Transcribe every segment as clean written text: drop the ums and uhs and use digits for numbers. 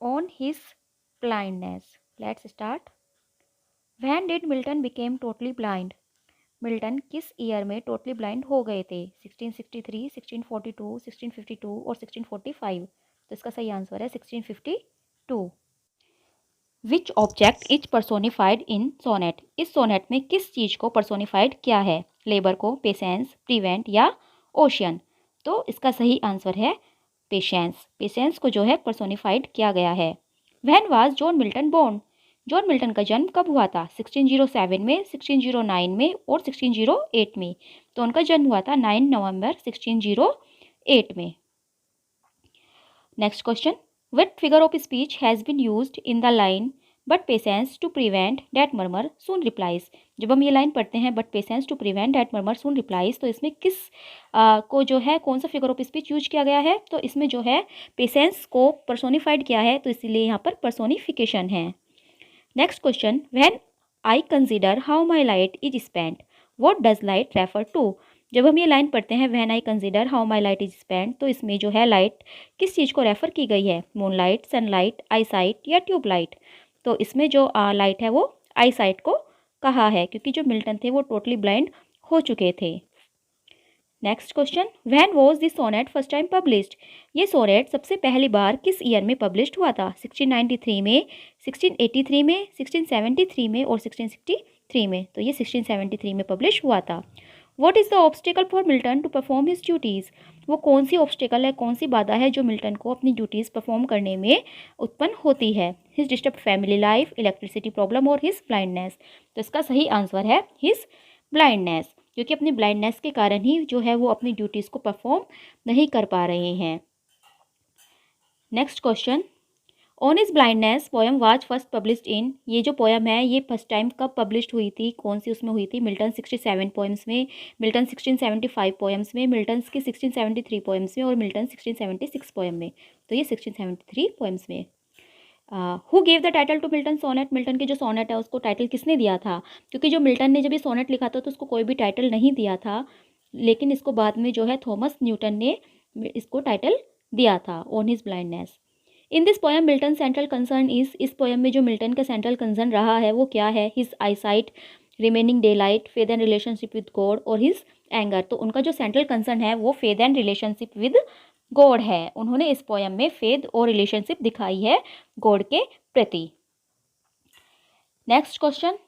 On his blindness. Let's start. When did Milton became totally blind? Milton किस year में totally blind हो गए थे? 1663, 1642, 1652 और 1645। तो इसका सही आंसर है 1652। Which object is personified in sonnet? इस सोनेट में किस चीज़ को पर्सोनिफाइड किया है? लेबर को, पेशेंस, प्रिवेंट या ओशियन? तो इसका सही आंसर है पेशेंस। पेशेंस को जो है पर्सोनिफाइड किया गया है। When was John Milton born? John Milton का जन्म कब हुआ था? 1607 में, 1609 में और 1608 में। तो उनका जन्म हुआ था 9 नवंबर 1608 में। Next question, what figure of speech has been used in the line but patience to prevent that murmur soon replies? जब हम ये लाइन पढ़ते हैं but patience to prevent that murmur soon replies, तो इसमें किस को जो है कौन सा फिगर ऑफ स्पीच यूज किया गया है? तो इसमें जो है पेशेंस को पर्सोनिफाइड किया है, तो इसीलिए यहाँ पर पर्सोनिफिकेशन है। Next question, when I consider how my light is spent, what does light refer to? जब हम ये लाइन पढ़ते हैं when I consider how my light is spent, तो इसमें जो है लाइट किस चीज़ को रेफर की गई है? मूनलाइट, सनलाइट, आई साइट या ट्यूबलाइट? तो इसमें जो लाइट है वो आई साइट को कहा है, क्योंकि जो मिल्टन थे वो टोटली ब्लाइंड हो चुके थे। Next question, when was this sonnet first time published? ये सोनेट सबसे पहली बार किस ईयर में पब्लिश्ड हुआ था? 1693 में, 1683 में, 1673 में और 1663 में। तो ये 1673 में पब्लिश हुआ था। What is the obstacle for Milton to perform his duties? वो कौन सी ऑब्स्टिकल है, कौन सी बाधा है जो मिल्टन को अपनी ड्यूटीज़ परफॉर्म करने में उत्पन्न होती है? His disturb family life, electricity problem और हिज ब्लाइंडनेस? तो इसका सही आंसर है हिज ब्लाइंडनेस, क्योंकि अपनी ब्लाइंडनेस के कारण ही जो है वो अपनी ड्यूटीज़ को परफॉर्म नहीं कर पा रहे हैं। Next question, on his blindness poem was first published इन? ये जो पोएम है ये फर्स्ट टाइम कब पब्लिश्ड हुई थी, कौन सी उसमें हुई थी? मिल्टन 67 पोएम्स में, मिल्टन 1675 पोएम्स में, मिल्टन की 1673 पोएम्स में और मिल्टन 1676 पोएम में। तो ये 1673 पोएम्स में। Who gave the title to Milton sonnet? Milton के जो सोनेट है उसको टाइटल किसने दिया था? क्योंकि जो मिल्टन ने जब ये सोनेट लिखा था तो उसको कोई भी टाइटल नहीं दिया था, लेकिन इसको बाद में जो है थॉमस न्यूटन ने इसको टाइटल दिया था, on his blindness. In this poem Milton central concern is? इस पोएम में जो मिल्टन का सेंट्रल कंसर्न रहा है वो क्या है? His I site, remaining day light, faith and relationship with God और हिज एंगर? तो उनका जो सेंट्रल कंसर्न है वो faith and relationship with God है। उन्होंने इस पोएम में फेथ और रिलेशनशिप दिखाई है गॉड के प्रति। Next question,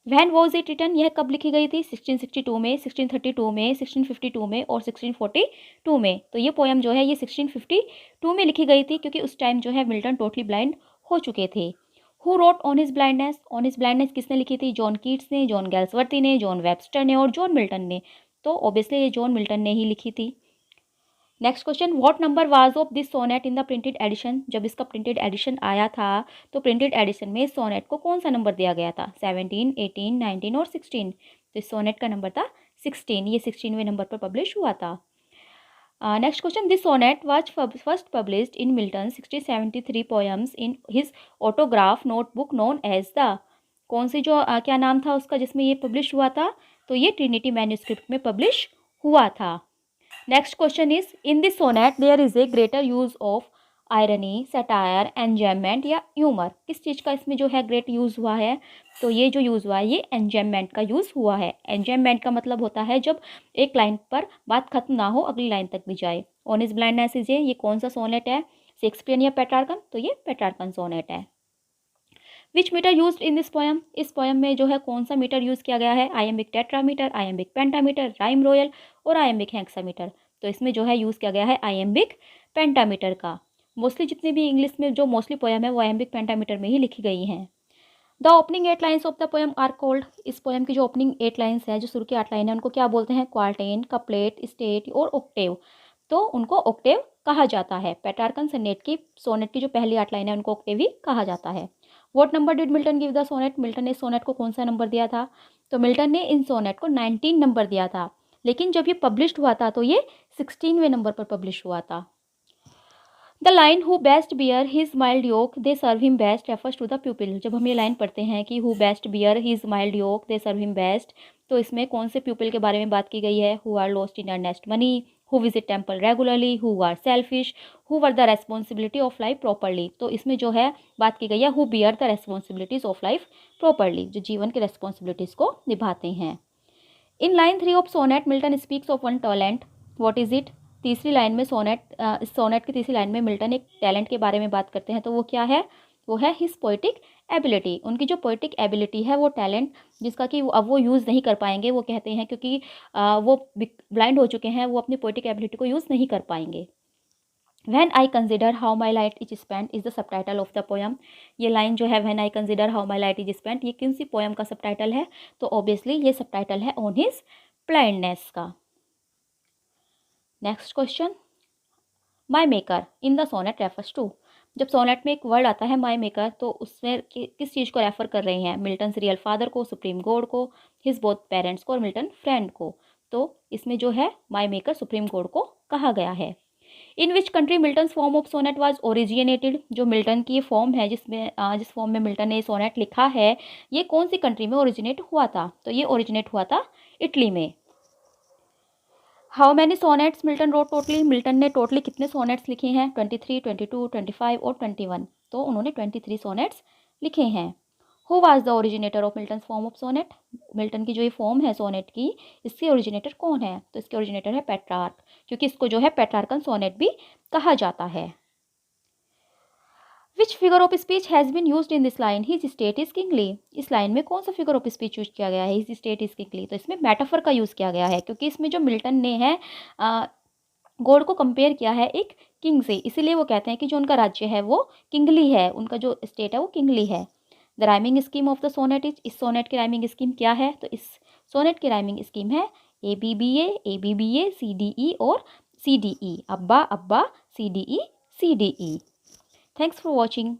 when was it written? यह कब लिखी गई थी? 1662 में, 1632 में, 1652 में और 1642 में। तो ये पोएम जो है ये 1652 में लिखी गई थी, क्योंकि उस टाइम जो है मिल्टन टोटली ब्लाइंड हो चुके थे। Who wrote on his blindness? On his blindness किसने लिखी थी? जॉन कीट्स ने, जॉन गैल्सवर्दी ने, जॉन वेबस्टर ने और जॉन मिल्टन ने। तो ऑब्वियसली ये जॉन मिल्टन ने ही लिखी थी। Next question, what number was of this sonnet in the printed edition? जब इसका प्रिंटेड एडिशन आया था तो प्रिंटेड एडिशन में सोनेट को कौन सा नंबर दिया गया था? 17, 18, 19 और 16। तो इस सोनेट का नंबर था 16। ये 16वें नंबर पर पब्लिश हुआ था। Next question, this sonnet was first published in Milton 1673 poems in his autograph notebook known as the? कौन सी जो क्या नाम था उसका जिसमें ये पब्लिश हुआ था? तो ये ट्रिनिटी मैन्यूस्क्रिप्ट में पब्लिश हुआ था। Next question is, in this sonnet there is a greater use of irony, satire, enjoyment या ह्यूमर? किस चीज़ का इसमें जो है ग्रेट यूज़ हुआ है? तो ये जो यूज़ हुआ है ये एंजॉयमेंट का यूज़ हुआ है। एंजॉयमेंट का मतलब होता है जब एक लाइन पर बात खत्म ना हो, अगली लाइन तक भी जाए। ऑन हिज ब्लाइंडनेस इज ये कौन सा सोनेट है? शेक्सपियर या पेट्रार्कन? तो ये पेट्रार्कन सोनेट है। Which meter used in this poem? इस पोएम में जो है कौन सा मीटर यूज़ किया गया है? Iambic tetrameter, iambic pentameter, rhyme royal और आयम्बिक हेक्सामीटर। तो इसमें जो है यूज़ किया गया है आयम्बिक पेंटामीटर का। मोस्टली जितने भी इंग्लिश में जो मोस्टली पोएम है वो आयम्बिक पेंटामीटर में ही लिखी गई हैं। The opening 8 lines of the poem are called? इस पोएम की जो ओपनिंग 8 लाइन्स है, जो शुरू की 8 लाइन है, उनको क्या बोलते हैं? क्वार्टेन, कपलेट, स्टेट और ऑक्टेव। तो उनको ऑक्टेव कहा जाता है। पेट्रार्कन सोनेट की जो पहली 8 लाइन है उनको ऑक्टेव ही कहा जाता है। What number did Milton give the sonnet? Milton ने सोनेट को कौन सा नंबर दिया था? तो मिल्टन ने इन सोनेट को 19 नंबर दिया था, लेकिन जब ये पब्लिश्ड हुआ था तो ये 16वें नंबर पर पब्लिश हुआ था। The line who best bear his mild yoke they serve him best refers to the pupil. जब हम ये लाइन पढ़ते हैं कि who best bear his mild yoke they serve him best, तो इसमें कौन से प्यूपिल के बारे में बात की गई है? Who are lost in earnest money, who visit temple regularly, who are selfish, who wear the responsibility of life properly. तो इसमें जो है बात की गई है who bear the responsibilities of life properly, जो जीवन की रेस्पॉन्सिबिलिटीज़ को निभाते हैं। In line 3 of sonnet Milton speaks of one talent, what is it. तीसरी लाइन में इस सोनेट की तीसरी लाइन में मिल्टन एक टैलेंट के बारे में बात करते हैं, तो वो क्या है, वो है हिज पोइटिक एबिलिटी। उनकी जो पोइटिक एबिलिटी है, वो टैलेंट जिसका कि अब वो यूज़ नहीं कर पाएंगे, वो कहते हैं क्योंकि वो ब्लाइंड हो चुके हैं, वो अपनी पोइटिक एबिलिटी को यूज़ नहीं कर पाएंगे। When I consider how my light is spent is the subtitle of the poem। ये लाइन जो है When I consider how my light is spent, ये किन सी पोएम का सबटाइटल है, तो ऑब्वियसली ये सबटाइटल है On His Blindness का। Next question, my maker in the sonnet refers to. जब सोनेट में एक वर्ड आता है माई मेकर, तो उसमें किस चीज़ को रेफर कर रहे हैं, मिल्टन्स रियल फादर को, सुप्रीम गॉड को, हिज बोथ पेरेंट्स को और मिल्टन फ्रेंड को। तो इसमें जो है माई मेकर सुप्रीम गॉड को कहा गया है। In which country Milton's form of sonnet was originated. जो मिल्टन की फॉर्म है जिस फॉर्म में मिल्टन ने सोनेट लिखा है, ये कौन सी कंट्री में ओरिजिनेट हुआ था, तो ये ओरिजिनेट हुआ था इटली में। How many sonnets Milton wrote totally. Milton ने टोटली कितने सोनेट्स लिखे हैं, 23, 22, 25 और 21। तो उन्होंने 23 सोनेट्स लिखे हैं। Who was the originator of Milton form of sonnet. Milton की जो ये फॉर्म है सोनेट की, इसके ओरिजिनेटर कौन है, तो इसके ओरिजिनेटर है पेट्रार्क, क्योंकि इसको जो है पेट्रार्कन सोनेट भी कहा जाता है। Which figure of speech has been used in this line, his state is kingly. इस लाइन में कौन सा फिगर ऑफ स्पीच यूज किया गया है, हिज स्टेट इज किंगली। तो इसमें मेटाफर का यूज़ किया गया है, क्योंकि इसमें जो मिल्टन ने है गॉड को कंपेयर किया है एक किंग से, इसीलिए वो कहते हैं कि जो उनका राज्य है वो किंगली है, उनका जो स्टेट है वो किंगली है। The rhyming scheme of the sonnet is. इस सोनेट की राइमिंग स्कीम क्या है, तो इस सोनेट की राइमिंग स्कीम है ABBA, ABBA, CDE और CDE, अब्बा अब्बा CDE CDE। Thanks for watching.